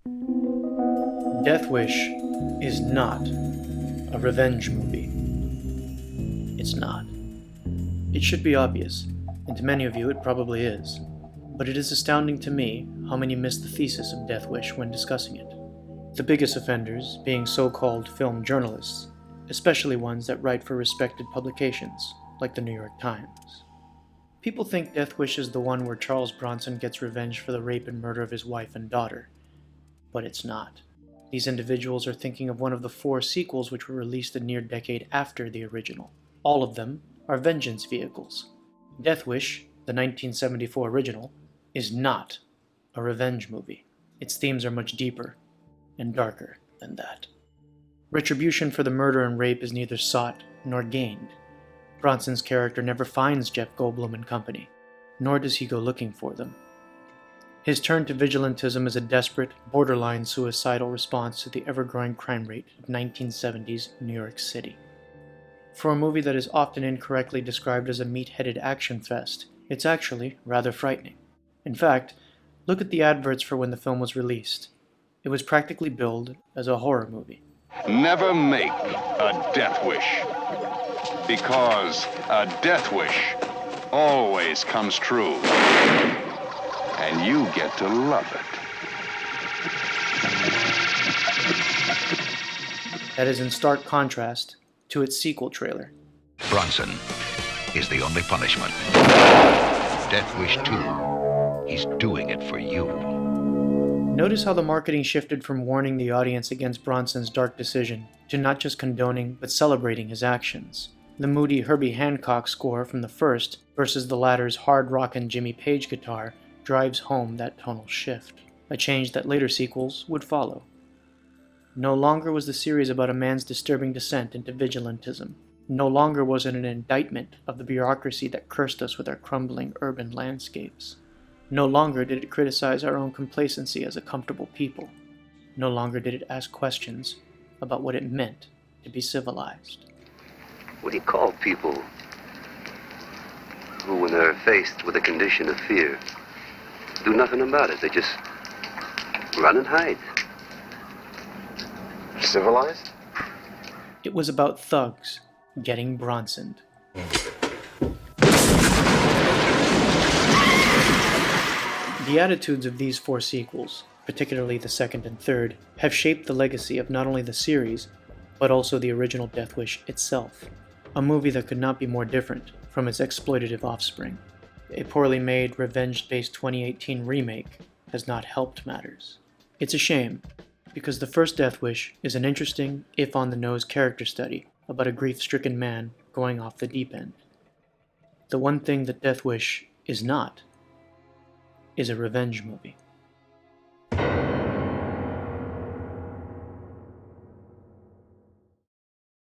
Death Wish is not a revenge movie. It's not. It should be obvious, and to many of you it probably is. But it is astounding to me how many miss the thesis of Death Wish when discussing it. The biggest offenders being so-called film journalists, especially ones that write for respected publications, like the New York Times. People think Death Wish is the one where Charles Bronson gets revenge for the rape and murder of his wife and daughter. But it's not. These individuals are thinking of one of the 4 sequels which were released a near decade after the original. All of them are vengeance vehicles. Death Wish, the 1974 original, is not a revenge movie. Its themes are much deeper and darker than that. Retribution for the murder and rape is neither sought nor gained. Bronson's character never finds Jeff Goldblum and company, nor does he go looking for them. His turn to vigilantism is a desperate, borderline suicidal response to the ever-growing crime rate of 1970s New York City. For a movie that is often incorrectly described as a meat-headed action fest, it's actually rather frightening. In fact, look at the adverts for when the film was released. It was practically billed as a horror movie. Never make a death wish, because a death wish always comes true. And you get to love it. That is in stark contrast to its sequel trailer. Bronson is the only punishment. Death Wish 2, he's doing it for you. Notice how the marketing shifted from warning the audience against Bronson's dark decision to not just condoning but celebrating his actions. The moody Herbie Hancock score from the first versus the latter's hard rockin' Jimmy Page guitar drives home that tonal shift, a change that later sequels would follow. No longer was the series about a man's disturbing descent into vigilantism. No longer was it an indictment of the bureaucracy that cursed us with our crumbling urban landscapes. No longer did it criticize our own complacency as a comfortable people. No longer did it ask questions about what it meant to be civilized. What do you call people who, when they're faced with a condition of fear, do nothing about it? They just run and hide. Civilized? It was about thugs getting Bronsoned. The attitudes of these 4 sequels, particularly the second and third, have shaped the legacy of not only the series, but also the original Death Wish itself. A movie that could not be more different from its exploitative offspring. A poorly made, revenge-based 2018 remake has not helped matters. It's a shame, because the first Death Wish is an interesting, if on-the-nose character study about a grief-stricken man going off the deep end. The one thing that Death Wish is not is a revenge movie.